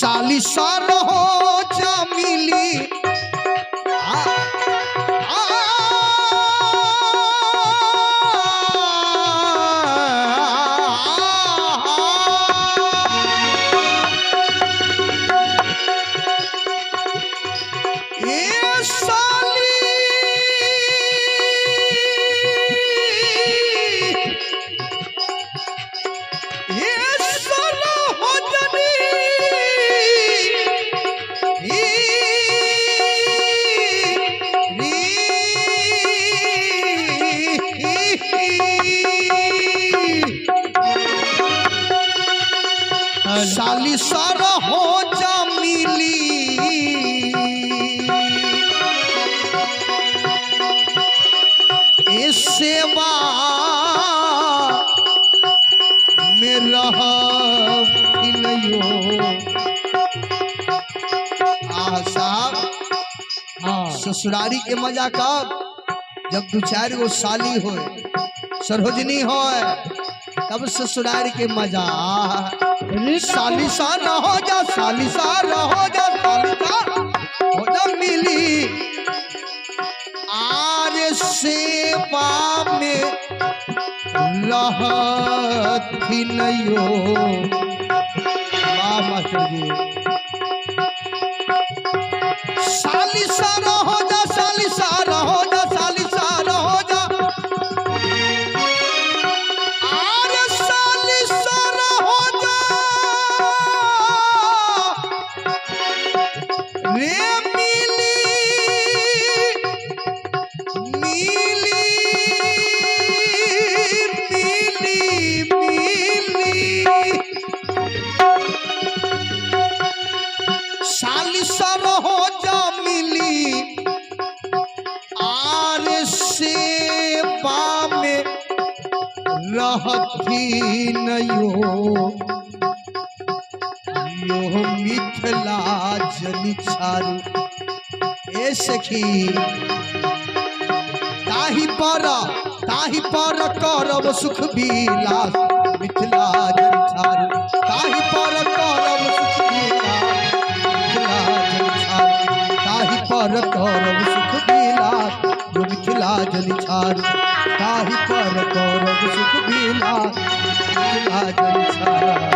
साली साल हो जा मिली साली सार हो जा मिली ए सेवा में रह साहब। ससुरारी के मजा कब जब दो चार गो साली हो सरोजनी हो तब ससुरारी के मजा। साली सा न हो जा साली सा न हो जा साली सा हो जा मिली आर सेवा में रहती नयो। वाह मास्टर जी। साली सा न हो जा साली सा न हो जा साली सा न हो जा रहती नयो यो मिथिला जनि छारू। ए सखी ताही पर करब सुख विलास मिथिला जनि छारू। ताही पर करब सुख विलास मिथिला जनि छारू। ताही पर करब सुख विलास जो मिथिला जनि छारू। ताही पर करब सुख विलास मिथिला जनि छारू।